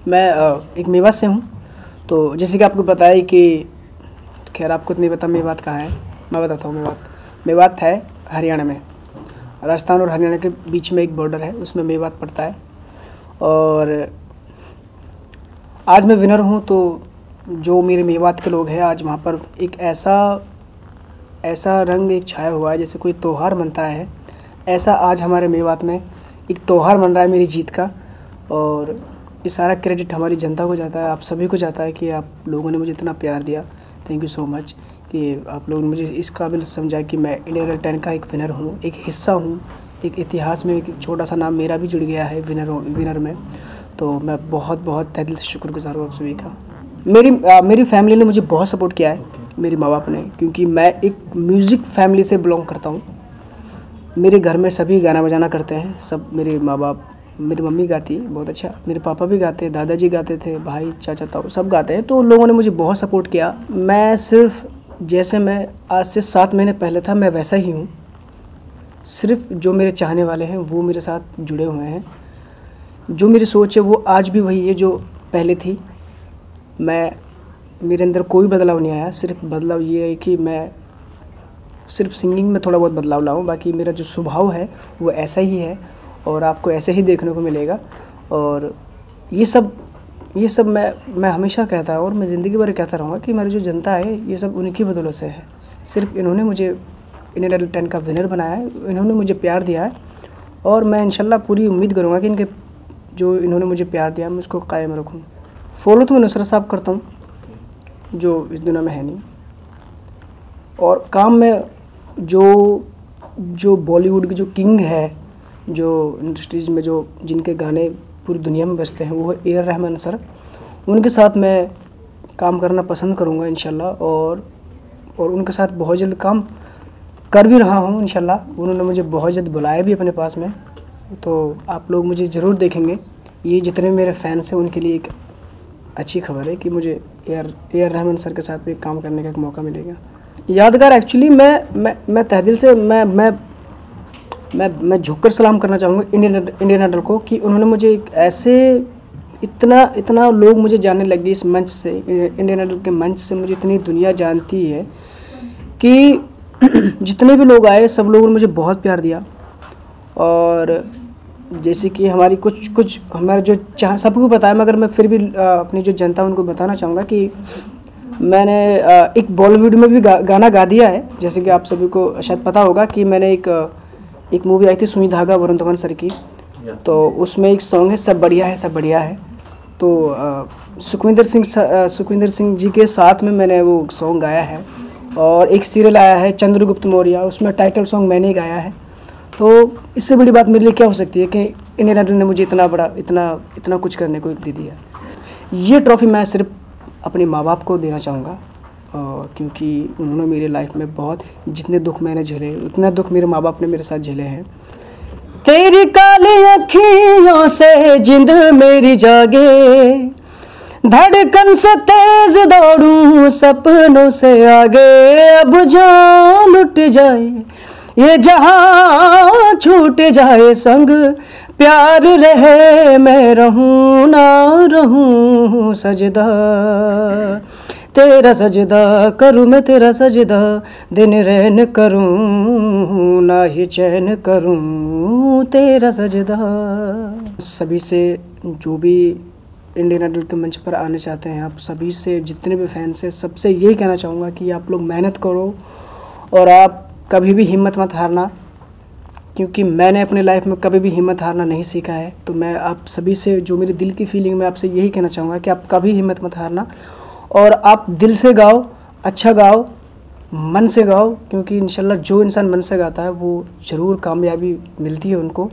मैं एक मेवात से हूँ। तो जैसे कि आपको पता है कि खैर आपको नहीं पता मेवात कहाँ है, मैं बताता हूँ। मेवात है हरियाणा में, राजस्थान और हरियाणा के बीच में एक बॉर्डर है, उसमें मेवात पड़ता है। और आज मैं विनर हूँ, तो जो मेरे मेवात के लोग हैं, आज वहाँ पर एक ऐसा रंग एक छाया हुआ है जैसे कोई त्यौहार मनता है। ऐसा आज हमारे मेवात में एक त्यौहार मन रहा है मेरी जीत का। और ये सारा क्रेडिट हमारी जनता को जाता है, आप सभी को जाता है कि आप लोगों ने मुझे इतना प्यार दिया। थैंक यू सो मच कि आप लोगों ने मुझे इस काबिल समझा कि मैं इंडियन आइडल 10 का एक विनर हूँ, एक हिस्सा हूँ, एक इतिहास में एक छोटा सा नाम मेरा भी जुड़ गया है विनर में। तो मैं बहुत बहुत तहे दिल से शुक्रगुजार हूँ आप सभी का। मेरी फैमिली ने मुझे बहुत सपोर्ट किया है, मेरे माँ बाप ने, क्योंकि मैं एक म्यूज़िक फैमिली से बिलोंग करता हूँ। मेरे घर में सभी गाना बजाना करते हैं, सब मेरे माँ बाप। मेरी मम्मी गाती है बहुत अच्छा, मेरे पापा भी गाते हैं, दादाजी गाते थे, भाई चाचा ताऊ सब गाते हैं। तो उन लोगों ने मुझे बहुत सपोर्ट किया। मैं सिर्फ जैसे मैं आज से 7 महीने पहले था, मैं वैसा ही हूँ। सिर्फ जो मेरे चाहने वाले हैं वो मेरे साथ जुड़े हुए हैं। जो मेरी सोच है वो आज भी वही है जो पहले थी। मेरे अंदर कोई बदलाव नहीं आया। सिर्फ बदलाव ये है कि मैं सिर्फ सिंगिंग में थोड़ा बहुत बदलाव लाऊं, बाकी मेरा जो स्वभाव है वो ऐसा ही है और आपको ऐसे ही देखने को मिलेगा। और ये सब मैं हमेशा कहता हूँ और मैं ज़िंदगी भर कहता रहूँगा कि मेरी जो जनता है ये सब उनकी बदौलत से है। सिर्फ इन्होंने मुझे इंडियन आइडल 10 का विनर बनाया है, इन्होंने मुझे प्यार दिया है। और मैं इंशाल्लाह पूरी उम्मीद करूँगा कि इन्होंने मुझे प्यार दिया मैं उसको कायम रखूँ। फॉलो तो मैं नुसरत साहब करता हूँ जो इस दुनिया में है नहीं, और काम में जो बॉलीवुड के जो किंग है, जो इंडस्ट्रीज़ में जिनके गाने पूरी दुनिया में बजते हैं, वो है ए आर रहमान सर। उनके साथ मैं काम करना पसंद करूँगा इंशाल्लाह। और उनके साथ बहुत जल्द काम कर भी रहा हूँ इंशाल्लाह। उन्होंने मुझे बहुत जल्द बुलाया भी अपने पास में, तो आप लोग मुझे ज़रूर देखेंगे। ये जितने मेरे फैंस हैं उनके लिए एक अच्छी खबर है कि मुझे ए आर रहमान सर के साथ भी काम करने का एक मौका मिलेगा। यादगार एक्चुअली मैं तहे दिल से मैं झुककर सलाम करना चाहूँगा इंडियन आइडल को कि उन्होंने मुझे एक ऐसे इतना लोग मुझे जानने लग गए इस मंच से। इंडियन आइडल के मंच से मुझे इतनी दुनिया जानती है कि जितने भी लोग आए सब लोगों ने मुझे बहुत प्यार दिया। और जैसे कि हमारी कुछ हमारे जो सबको पता है, मगर मैं फिर भी अपनी जो जनता उनको बताना चाहूँगा कि मैंने एक बॉलीवुड में भी गाना गा दिया है। जैसे कि आप सभी को शायद पता होगा कि मैंने एक मूवी आई थी सुई धागा वरुण धवन सर की, तो उसमें एक सॉन्ग है सब बढ़िया है सब बढ़िया है। तो सुखविंदर सिंह जी के साथ में मैंने वो सॉन्ग गाया है। और एक सीरियल आया है चंद्रगुप्त मौर्य, उसमें टाइटल सॉन्ग मैंने ही गाया है। तो इससे बड़ी बात मेरे लिए क्या हो सकती है कि इंडियन आइडल ने मुझे इतना कुछ करने को दे दिया। ये ट्रॉफी मैं सिर्फ अपने माँ बाप को देना चाहूँगा, क्योंकि उन्होंने मेरी लाइफ में बहुत जितने दुख मैंने झेले उतना दुख मेरे माँ बाप ने मेरे साथ झेले हैं। तेरी काली अखियों से जिंद मेरी जागे, धड़कन से तेज दौड़ूं सपनों से आगे। अब जान लुट जाए ये जहां छूट जाए संग प्यार रहे मैं रहूं ना रहूं सजदा तेरा सजदा करूं मैं तेरा सजदा दिन रैन करूं ना ही चैन करूं तेरा सजदा। सभी से जो भी इंडियन आइडल के मंच पर आने चाहते हैं, आप सभी से जितने भी फैंस हैं सबसे यही कहना चाहूँगा कि आप लोग मेहनत करो और आप कभी भी हिम्मत मत हारना, क्योंकि मैंने अपने लाइफ में कभी भी हिम्मत हारना नहीं सीखा है। तो मैं आप सभी से जो मेरी दिल की फीलिंग में आपसे यही कहना चाहूँगा कि आप कभी हिम्मत मत हारना और आप दिल से गाओ, अच्छा गाओ, मन से गाओ, क्योंकि इंशाल्लाह जो इंसान मन से गाता है वो ज़रूर कामयाबी मिलती है उनको।